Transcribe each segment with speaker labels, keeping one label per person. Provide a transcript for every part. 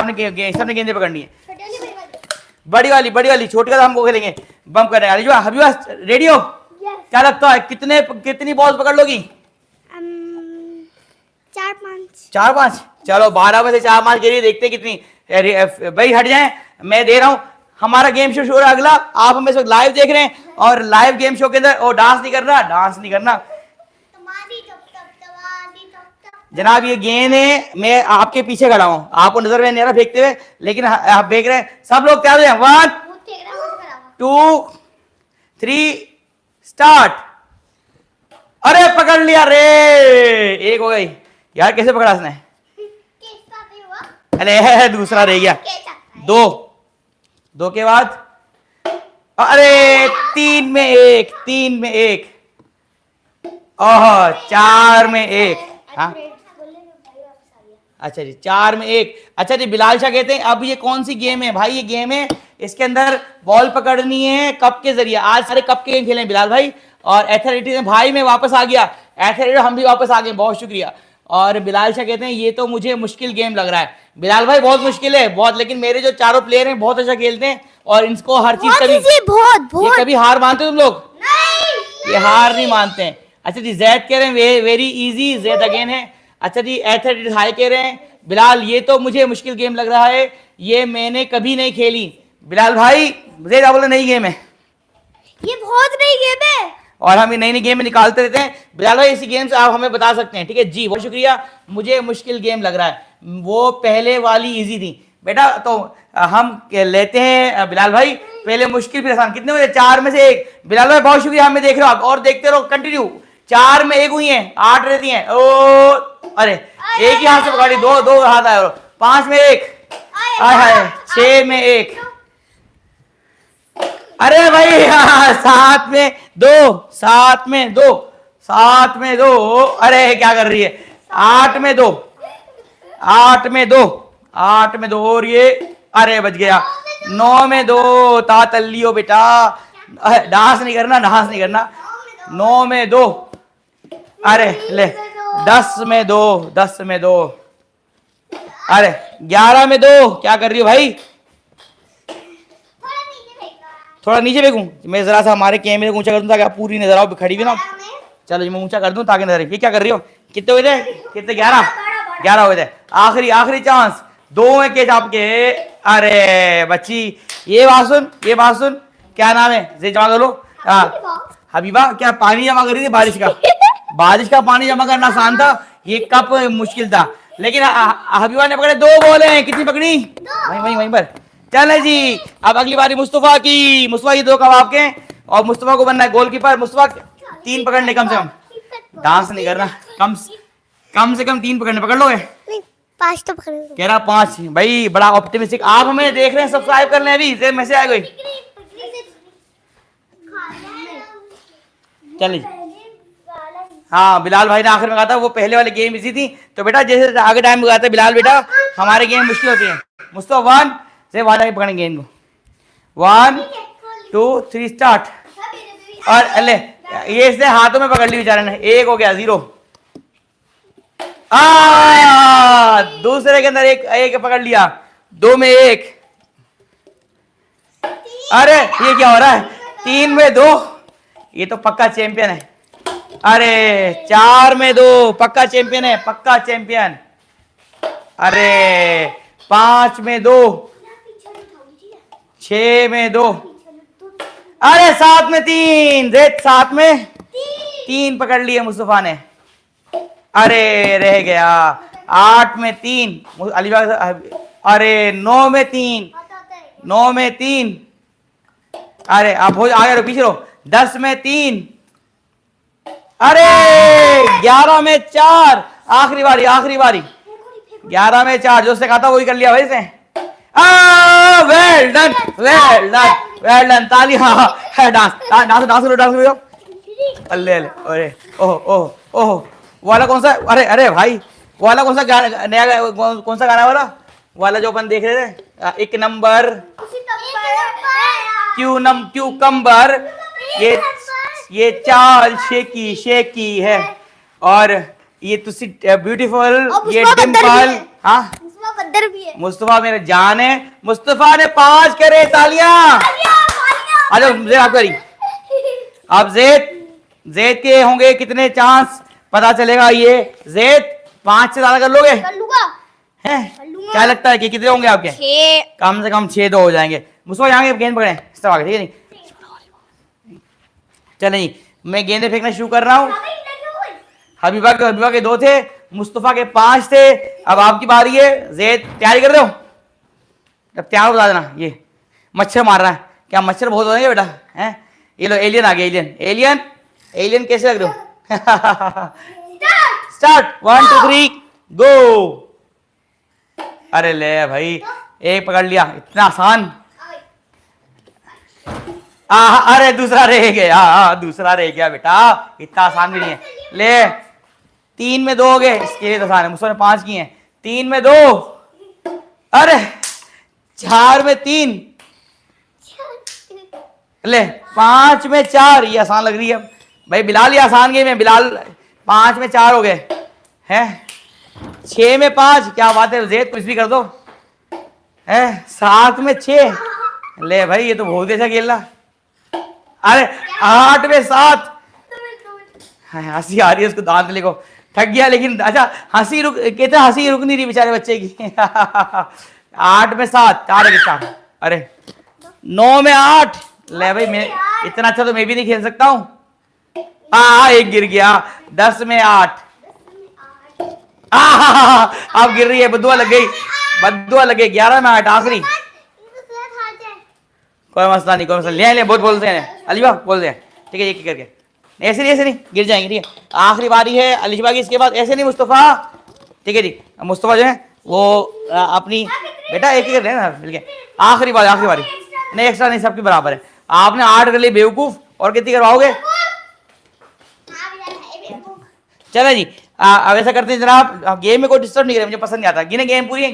Speaker 1: सबने गेंदे पकड़नी है। बड़ी वाली, छोटी का हमको खेलेंगे। बम करने वाली जो हबीबा रेडी हो? क्या लगता है कितनी बॉल पकड़ लोगी? 4-5। चलो 12 में से 4-5 के लिए देखते हैं कितनी। भाई हट जाएं, मैं दे रहा हूं। हमारा गेम शो हो रहा है अगला। आप हमें इस वक्त लाइव देख रहे हैं और लाइव गेम शो के अंदर डांस नहीं करना जनाब। ये गेंद है, मैं आपके पीछे खड़ा हूं, आपको नजर में नहीं आ रहा फेंकते हुए, लेकिन आप देख रहे हैं। सब लोग तैयार हैं? 1 2 3 स्टार्ट। अरे पकड़ लिया रे, एक हो गई यार। कैसे पकड़ा इसने? अरे दूसरा रह गया। 2 के बाद अरे 3 में 1 ओह 4 में 1। हाँ अच्छा जी 4 में 1। अच्छा जी बिलाल शाह कहते हैं अब ये कौन सी गेम है? भाई ये गेम है, इसके अंदर बॉल पकड़नी है कप के जरिए। आज सारे कप के गेम खेलें बिलाल भाई। और एथलेटिक्स में भाई मैं वापस आ गया, एथलेटिक्स हम भी वापस आ गए, बहुत शुक्रिया। और बिलाल शाह कहते हैं ये तो मुझे मुश्किल गेम लग रहा है। बिलाल भाई बहुत मुश्किल है बहुत, लेकिन मेरे जो चारों प्लेयर हैं बहुत अच्छा खेलते हैं और इनको हर चीज कभी ये कभी हार मानते हो तुम लोग? ये हार नहीं मानते हैं। अच्छा जी जैद कह रहे हैं वेरी इजी, जैद अगेन है। अच्छा जी एथलेटिक्स हाई कह रहे हैं बिलाल ये तो मुझे मुश्किल गेम लग रहा है, ये मैंने कभी नहीं खेली। बिलाल भाई जैद बोले नई गेम है,
Speaker 2: ये बहुत नई गेम है
Speaker 1: और हम ये नई गेम में निकालते रहते हैं। बिलाल भाई इसी गेम से आप हमें बता सकते हैं? ठीक है जी बहुत शुक्रिया। मुझे मुश्किल गेम लग रहा है, वो पहले वाली इजी थी बेटा। तो हम लेते हैं बिलाल भाई पहले मुश्किल फिर आसान। कितने हुए? 4 में से 1। बिलाल भाई बहुत शुक्रिया, हमें देख रहे हो आप और देखते रहो कंटिन्यू। 4 में 1 हुई है, 8 रहती हैं। ओ अरे एक ही हाथ से पकड़ी, दो हाथ आए। 5 में 1 आए, 6 में 1। अरे भाई 7 में 2 अरे क्या कर रही है? 8 में 2 और ये अरे बच गया। 9 में 2 तातलियो बेटा, डांस नहीं करना 9 में 2 अरे ले 10 में 2 अरे 11 में 2। क्या कर रही हो भाई? थोड़ा नीचे फेंकूं मैं, जरा सा हमारे कैमरे को ऊंचा कर दूं ताकि आप पूरी नजर आओ। खड़ी हुई ना, चलो जी मैं ऊंचा कर दूं ताकि नजर। ये क्या कर रही हो? कितने हुए थे? कितने? 11 हुए थे। आखिरी चांस। 2 में केच आपके। अरे बच्ची ये बात सुन क्या नाम है? जमा करो। हबीबा क्या पानी जमा कर रही थी? बारिश का पानी जमा करना आसान था, ये कप मुश्किल था। लेकिन हबीबा ने पकड़े 2 बॉल हैं। कितनी पकड़ी? वहीं पर। चले जी अब अगली बारी मुस्तफा की। मुस्तफा ये 2 कप आपके और मुस्तफा को बनना है गोलकीपर। मुस्तफा 3 पकड़ने कम से कम, डांस नहीं करना। कम से कम 3 पकड़ने, पकड़ लोगे?
Speaker 2: 5 तो पकड़
Speaker 1: कह रहा 5। भाई बड़ा ऑप्टिमिस्टिक। आप हमें देख रहे हैं, सब्सक्राइब कर लें अभी से मैसेज आ गई। चलिए हाँ बिलाल भाई ने आखिर में कहा था वो पहले वाली गेम इजी थी, तो बेटा जैसे आगे टाइम लगाता है बिलाल बेटा हमारे गेम मुश्किल होती है। मुस्तफा 1 से वाला पकड़ेंगे गेंद को। 1 2 3 स्टार्ट। और अल्ले ये इसने हाथों में पकड़ ली बेचारे ने। 1 हो गया 0। दूसरे के अंदर एक पकड़ लिया। 2 में 1। अरे ये क्या हो रहा है? 3 में 2। ये तो पक्का चैंपियन है। अरे 4 में 2 पक्का चैंपियन है, पक्का चैंपियन। अरे 5 में 2, 6 में 2। अरे 7 में 3। 7 में 3 पकड़ लिए मुस्तफा ने। अरे रह गया 8 में 3 अलीबाग। अरे 9 में 3। अरे आप हो आगे रहो, पीछे रहो। 10 में 3। अरे 11 में 4। आखिरी बारी 11 में 4। जो उसने कहा था वही कर लिया भाई इसने। वेल डन ताली। डांस करो। अल्ले अरे ओह वाला कौन सा? अरे भाई वाला कौन सा नया कौन सा गाना वाला जो अपन देख रहे थे? 1 नंबर क्यूकम्बर। ये चाल शेकी है और ये तुसी ब्यूटीफुल। ये डिम्पल। हाँ
Speaker 2: इधर भी है।
Speaker 1: मुस्तफा मेरे जान है। मुस्तफा ने 5 करे, तालियां। आ जाओ ज़ेद, आप करी। अब जेद के होंगे कितने चांस पता चलेगा। ये जेद 5 से ज्यादा कर लोगे?
Speaker 2: कर लूंगा।
Speaker 1: हैं?
Speaker 2: कर लूंगा।
Speaker 1: क्या लगता है कि कितने होंगे आपके?
Speaker 2: 6।
Speaker 1: कम से कम 6 तो हो जाएंगे। मुस्तफा यहाँ गेंद पकड़े इस तरह, ठीक है नहीं? चले नहीं, मैं गेंदे फेंकना शुरू कर रहा हूँ। हबीबा के 2 थे, मुस्तफा के 5 थे। अब आपकी बारी है। जेद तैयारी कर रहे हो? जब तैयार हो बता देना। ये मच्छर मार रहा है, क्या मच्छर बहुत हो रहे हैं बेटा? हैं? ये लो एलियन आ गया। एलियन कैसे लग रहे हो? स्टार्ट 1 2 3 गो। अरे ले भाई, एक पकड़ लिया, इतना आसान। अरे दूसरा रह गया बेटा, इतना आसान भी नहीं है। ले 3 में 2 हो गए, इसके लिए तो आसान है। मुझसे 5 किए हैं, 3 में 2। अरे 4 में 3। ले 5 में 4, ये आसान लग रही है भाई। बिलाल ये आसान गेम है बिलाल। 5 में 4 हो गए हैं। 6 में 5, क्या बात है जेद, कुछ भी कर दो है। 7 में 6, ले भाई ये तो बहुत अच्छा खेल रहा। अरे 8 में 7, हंसी आ रही है उसको, दांत लेको थक गया। लेकिन अच्छा हंसी रुक नहीं रही बेचारे बच्चे की। 8 में 7, 4। अरे 9 में 8, ले भाई मैं इतना अच्छा तो मैं भी नहीं खेल सकता हूँ। एक गिर गया। 10 में 8, अब गिर रही है, बद्दुआ लग गई। 11 में 8 आखिरी। कोई मसला नहीं, ले बहुत बोलते हैं अलीबा, बोलते हैं ठीक है। एक करके ऐसे नहीं गिर जाएंगे, ठीक है। आखिरी बारी है अलीबा की, इसके बाद ऐसे नहीं मुस्तफा, ठीक है जी। मुस्तफा जो है वो अपनी बेटा एक कर रहे हैं ना मिलके। आखिरी बारी नहीं, एक्स्ट्रा नहीं, सबके बराबर है। आपने 8 कर ली बेवकूफ, और कितनी करवाओगे? चले जी, अब ऐसा करते हैं जनाब, गेम में कोई डिस्टर्ब नहीं करे, मुझे पसंद नहीं आता। गिने गेम पूरी है,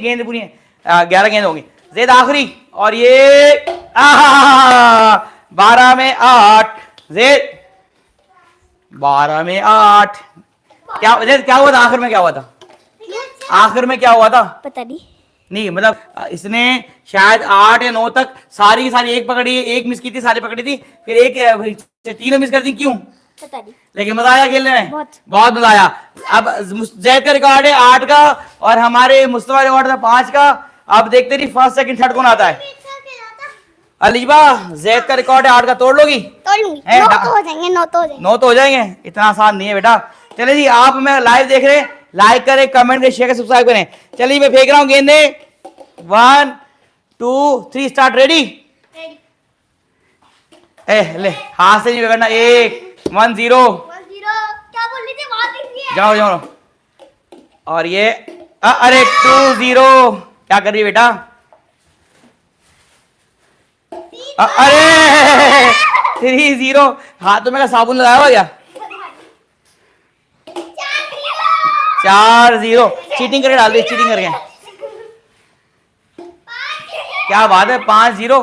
Speaker 1: 11 गेंद होंगी। जेद आखिरी, और ये 12 में 8। जेद 12 में 8, क्या हुआ था आखिर में? आखिर में क्या हुआ था?
Speaker 2: पता नहीं,
Speaker 1: मतलब इसने शायद 8 या 9 तक सारी की सारी एक पकड़ी, एक मिस की थी, सारी पकड़ी थी, फिर एक 3 मिस कर दी। क्यों?
Speaker 2: पता नहीं,
Speaker 1: लेकिन मजा आया खेलने में,
Speaker 2: बहुत
Speaker 1: मजा आया। अब जैद का रिकॉर्ड है 8 का, और हमारे मुस्तफा रिकॉर्ड था 5 का। अब देखते नहीं फर्स्ट सेकंड थर्ड कौन आता है। अलीबा जैद का रिकॉर्ड है 8 का, तोड़ लोगी?
Speaker 2: तोड़ लूंगी। 9 तो हो जाएंगे,
Speaker 1: 9 तो हो जाएंगे। इतना आसान नहीं है बेटा। चले जी, आप मैं लाइव देख रहे हैं, लाइक करें, कमेंट करें, शेयर करें, सब्सक्राइब करें। चलिए मैं फेंक रहा हूँ गेंदे। 1 2 3 स्टार्ट। रेडी? ले हाथ से नहीं पकड़ना। 1 0।
Speaker 2: क्या बोल रही थी?
Speaker 1: जाओ। और ये अरे 2 0। क्या कर रही है बेटा? अरे 3 0। हाथों में का साबुन लगाया हुआ क्या? 4 0। चीटिंग करके डाल दी, चीटिंग करके। क्या बात है, 5 0।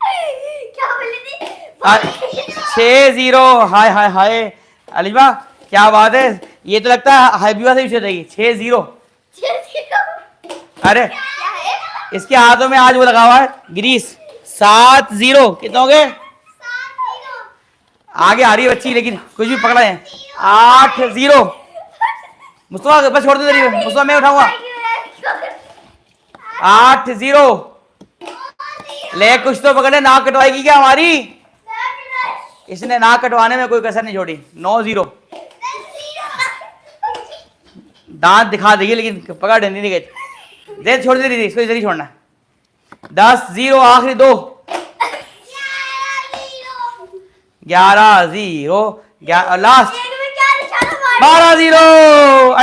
Speaker 2: क्या बोल रही थी?
Speaker 1: 6 0। हाय अलीबा क्या बात है, ये तो लगता है हबीबा से भी छेड़ेगी। 6 0। अरे इसके हाथों में आज वो लगा हुआ है ग्रीस। 7 0। कितने हो गए? आगे आ रही है बच्ची, लेकिन कुछ भी पकड़ा है। 8 0। मुस्तफा बस छोड़ दे, मुस्तफा मैं उठाऊंगा। 8 0। ले कुछ तो पकड़े, नाक कटवाएगी क्या हमारी? इसने नाक कटवाने में कोई कसर नहीं छोड़ी। 9 0। दांत दिखा देगी लेकिन पकड़ नहीं गई। देर छोड़ दे रही थी, इसको इधर ही छोड़ना। 10 0। आखिरी 2। 11 0। लास्ट 12 0।